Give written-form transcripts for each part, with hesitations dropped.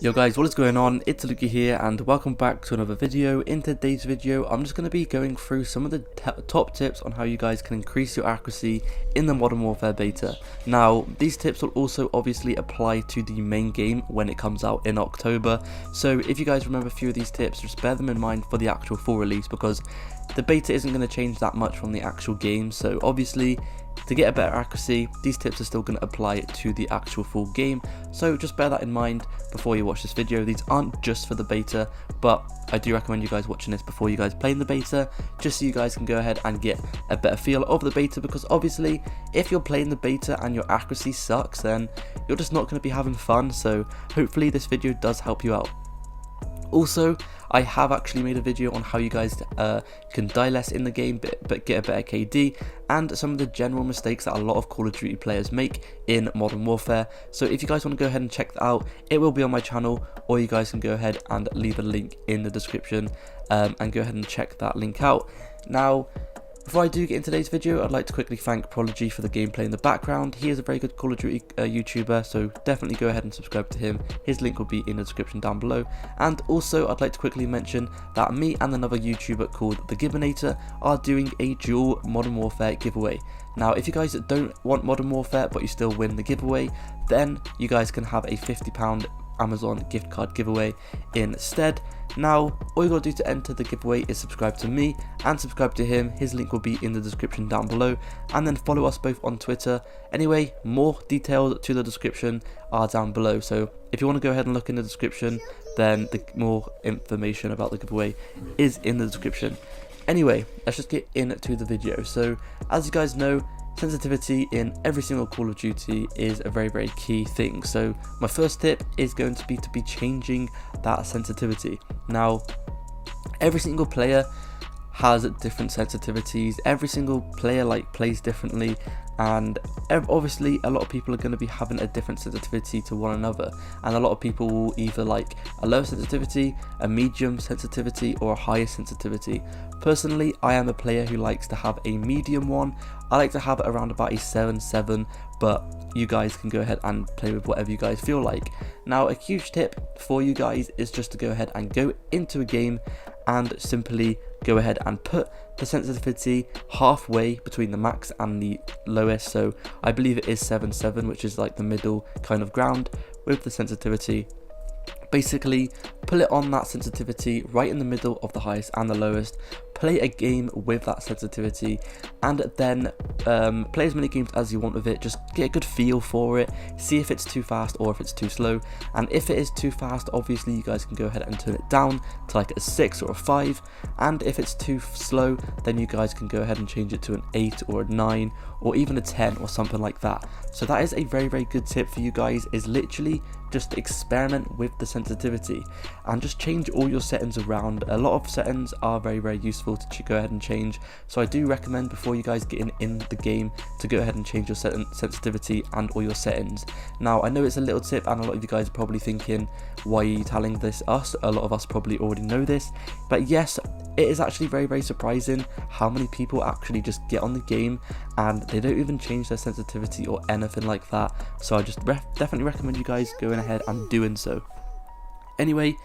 Yo guys, what is going on? It's Luki here and welcome back to another video. In today's video, I'm just going to be going through some of the top tips on how you guys can increase your accuracy in the Modern Warfare beta. Now, these tips will also obviously apply to the main game when it comes out in October. So if you guys remember a few of these tips, just bear them in mind for the actual full release, because the beta isn't going to change that much from the actual game. So obviously, to get a better accuracy, these tips are still going to apply to the actual full game, so just bear that in mind before you watch this video. These aren't just for the beta, but I do recommend you guys watching this before you guys play in the beta, just so you guys can go ahead and get a better feel of the beta, because obviously if you're playing the beta and your accuracy sucks, then you're just not going to be having fun. So hopefully this video does help you out. Also, I have actually made a video on how you guys can die less in the game but get a better KD, and some of the general mistakes that a lot of Call of Duty players make in Modern Warfare. So if you guys want to go ahead and check that out, it will be on my channel, or you guys can go ahead and leave a link in the description and go ahead and check that link out. Now, before I do get into today's video, I'd like to quickly thank Prodigy for the gameplay in the background. He is a very good Call of Duty YouTuber, so definitely go ahead and subscribe to him. His link will be in the description down below. And also, I'd like to quickly mention that me and another YouTuber called The Gibbinator are doing a dual Modern Warfare giveaway. Now, if you guys don't want Modern Warfare but you still win the giveaway, then you guys can have a £50 Amazon gift card giveaway instead. Now, all you gotta do to enter the giveaway is subscribe to me and subscribe to him. His link will be in the description down below, and then follow us both on Twitter. Anyway, more details to the description are down below, so if you want to go ahead and look in the description, then the more information about the giveaway is in the description. Anyway, let's just get into the video. So as you guys know, sensitivity in every single Call of Duty is a very key thing. So my first tip is going to be changing that sensitivity. Now, every single player has different sensitivities. Every single player plays differently, and obviously a lot of people are going to be having a different sensitivity to one another, and a lot of people will either like a low sensitivity, a medium sensitivity, or a higher sensitivity. Personally, I am a player who likes to have a medium one. I like to have it around about a 7/7, but you guys can go ahead and play with whatever you guys feel like. Now, a huge tip for you guys is just to go ahead and go into a game and simply go ahead and put the sensitivity halfway between the max and the lowest. So I believe it is 7/7, which is like the middle kind of ground with the sensitivity. Basically, pull it on that sensitivity right in the middle of the highest and the lowest. Play a game with that sensitivity, and then play as many games as you want with it. Just get a good feel for it, see if it's too fast or if it's too slow. And if it is too fast, obviously you guys can go ahead and turn it down to like a 6 or a 5, and if it's too slow, then you guys can go ahead and change it to an 8 or a 9 or even a 10 or something like that. So that is a very good tip for you guys, is literally just experiment with the sensitivity and just change all your settings around. A lot of settings are very useful to go ahead and change, so I do recommend before you guys get in the game to go ahead and change your sensitivity and all your settings. Now, I know it's a little tip and a lot of you guys are probably thinking, why are you telling this us? A lot of us probably already know this, but yes, it is actually very surprising how many people actually just get on the game and they don't even change their sensitivity or anything like that. So I just definitely recommend you guys going ahead and doing so. Anyway,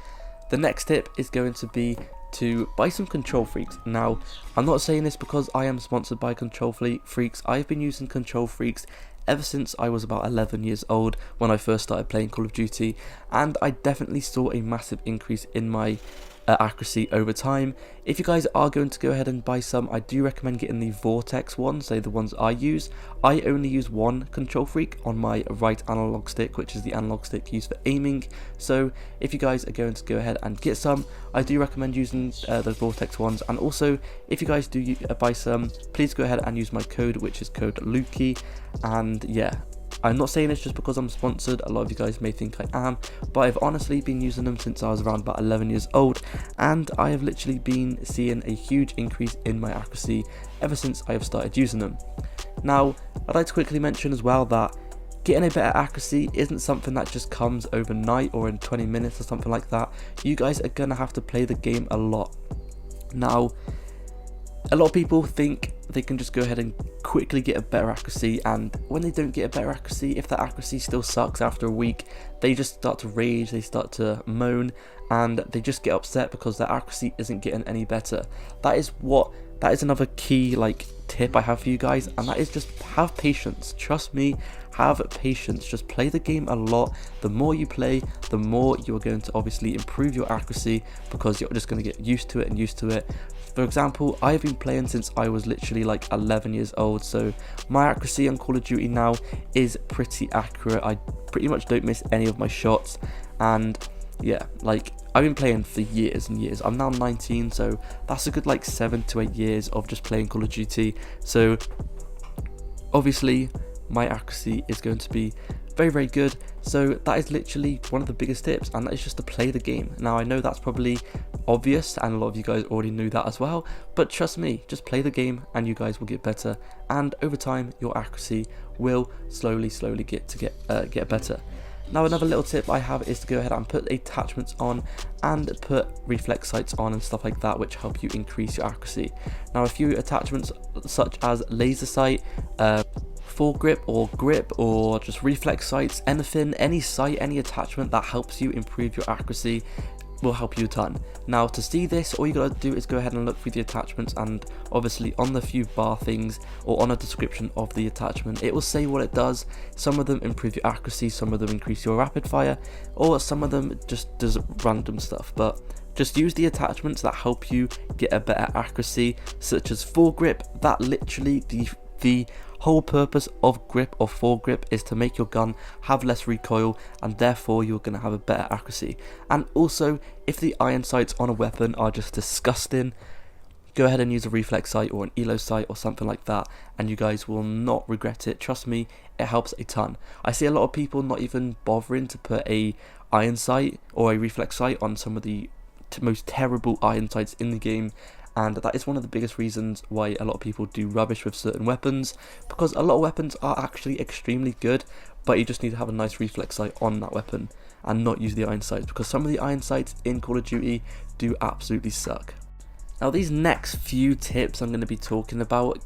the next tip is going to be to buy some Control Freaks. Now, I'm not saying this because I am sponsored by Control Freaks. I've been using Control Freaks ever since I was about 11 years old when I first started playing Call of Duty, and I definitely saw a massive increase in my accuracy over time. If you guys are going to go ahead and buy some, I do recommend getting the Vortex ones. They're the ones I use. I only use one Control Freak on my right analog stick, which is the analog stick used for aiming. So if you guys are going to go ahead and get some, I do recommend using those Vortex ones. And also, if you guys do buy some, please go ahead and use my code, which is code Luki. And yeah, I'm not saying this just because I'm sponsored. A lot of you guys may think I am, but I've honestly been using them since I was around about 11 years old, and I have literally been seeing a huge increase in my accuracy ever since I have started using them. Now, I'd like to quickly mention as well that getting a better accuracy isn't something that just comes overnight or in 20 minutes or something like that. You guys are going to have to play the game a lot. Now, A lot of people think they can just go ahead and quickly get a better accuracy, and when they don't get a better accuracy, if that accuracy still sucks after a week, they just start to rage, they start to moan, and they just get upset because their accuracy isn't getting any better. That is another key tip I have for you guys, and that is just have patience. Trust me, have patience. Just play the game a lot. The more you play, the more you are going to obviously improve your accuracy, because you're just going to get used to it. For example, I've been playing since I was literally 11 years old, so my accuracy on Call of Duty now is pretty accurate. I pretty much don't miss any of my shots, and yeah, I've been playing for years and years. I'm now 19, so that's a good 7 to 8 years of just playing Call of Duty. So obviously my accuracy is going to be very, very good. So that is literally one of the biggest tips, and that is just to play the game. Now I know that's probably obvious, and a lot of you guys already knew that as well, but trust me, just play the game and you guys will get better, and over time your accuracy will slowly get better. Now another little tip I have is to go ahead and put attachments on and put reflex sights on and stuff like that, which help you increase your accuracy. Now a few attachments such as laser sight, foregrip or grip, or just reflex sights, anything, any sight, any attachment that helps you improve your accuracy will help you a ton. Now to see this, all you gotta do is go ahead and look through the attachments, and obviously on the few bar things or on a description of the attachment, it will say what it does. Some of them improve your accuracy, some of them increase your rapid fire, or some of them just does random stuff. But just use the attachments that help you get a better accuracy, such as foregrip. That literally the whole purpose of grip or foregrip is to make your gun have less recoil, and therefore you're going to have a better accuracy. And also, if the iron sights on a weapon are just disgusting, go ahead and use a reflex sight or an elo sight or something like that, and you guys will not regret it. Trust me, it helps a ton. I see a lot of people not even bothering to put a iron sight or a reflex sight on some of the most terrible iron sights in the game, and that is one of the biggest reasons why a lot of people do rubbish with certain weapons, because a lot of weapons are actually extremely good, but you just need to have a nice reflex sight on that weapon and not use the iron sights, because some of the iron sights in Call of Duty do absolutely suck. Now these next few tips I'm going to be talking about,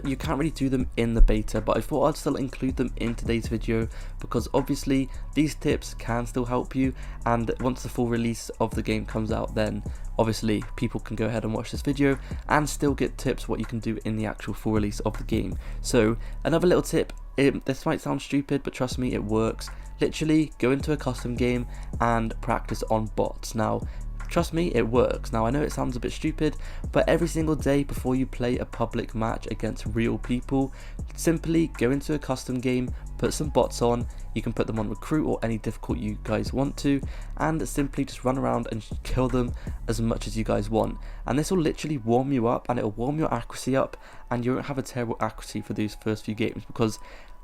you can't really do them in the beta, but I thought I'd still include them in today's video, because obviously these tips can still help you, and once the full release of the game comes out, then obviously people can go ahead and watch this video and still get tips what you can do in the actual full release of the game. So another little tip, this might sound stupid, but trust me, it works. Literally go into a custom game and practice on bots. Now trust me, it works. Now I know it sounds a bit stupid, but every single day before you play a public match against real people, simply go into a custom game, put some bots on. You can put them on recruit or any difficult you guys want to, and simply just run around and kill them as much as you guys want. And this will literally warm you up, and it will warm your accuracy up, and you won't have a terrible accuracy for these first few games. Because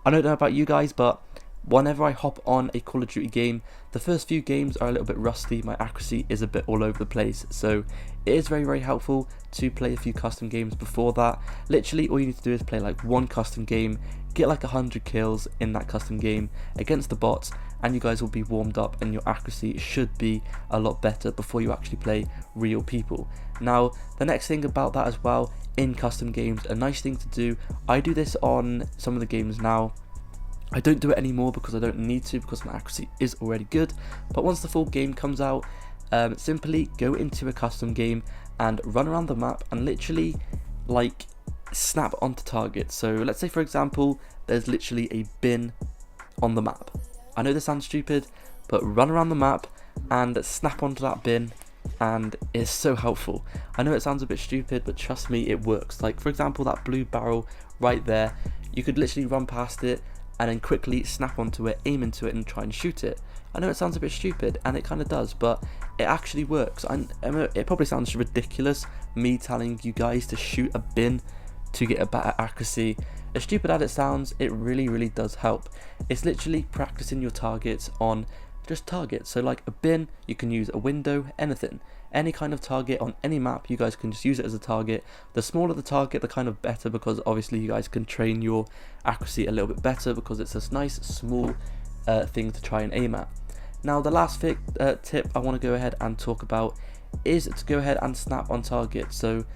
I don't know about you guys, but whenever I hop on a Call of Duty game, the first few games are a little bit rusty, my accuracy is a bit all over the place, so it is very, very helpful to play a few custom games before that. Literally all you need to do is play one custom game, get 100 kills in that custom game against the bots, and you guys will be warmed up and your accuracy should be a lot better before you actually play real people. Now the next thing about that as well, in custom games, a nice thing to do, I do this on some of the games now. I don't do it anymore because I don't need to, because my accuracy is already good, but once the full game comes out, simply go into a custom game and run around the map and literally snap onto targets. So let's say for example there's literally a bin on the map. I know this sounds stupid, but run around the map and snap onto that bin, and it's so helpful. I know it sounds a bit stupid, but trust me, it works. For example, that blue barrel right there, you could literally run past it and then quickly snap onto it, aim into it and try and shoot it. I know it sounds a bit stupid, and it kind of does, but it actually works. It probably sounds ridiculous, me telling you guys to shoot a bin to get a better accuracy. As stupid as it sounds, it really, really does help. It's literally practicing your targets on just targets. So a bin, you can use a window, anything. Any kind of target on any map, you guys can just use it as a target. The smaller the target, the kind of better, because obviously you guys can train your accuracy a little bit better, because it's a nice small thing to try and aim at. Now the last tip I want to go ahead and talk about is to go ahead and snap on target. So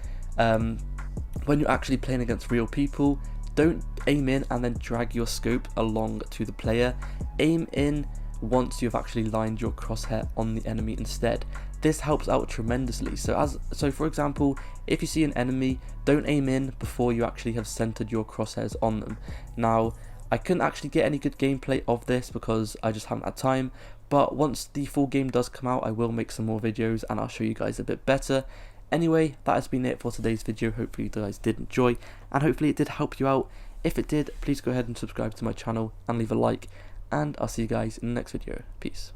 when you're actually playing against real people, don't aim in and then drag your scope along to the player. Aim in once you've actually lined your crosshair on the enemy instead. This helps out tremendously. So for example, if you see an enemy, don't aim in before you actually have centered your crosshairs on them. Now, I couldn't actually get any good gameplay of this because I just haven't had time, but once the full game does come out, I will make some more videos and I'll show you guys a bit better. Anyway, that has been it for today's video. Hopefully you guys did enjoy, and hopefully it did help you out. If it did, please go ahead and subscribe to my channel and leave a like, and I'll see you guys in the next video. Peace.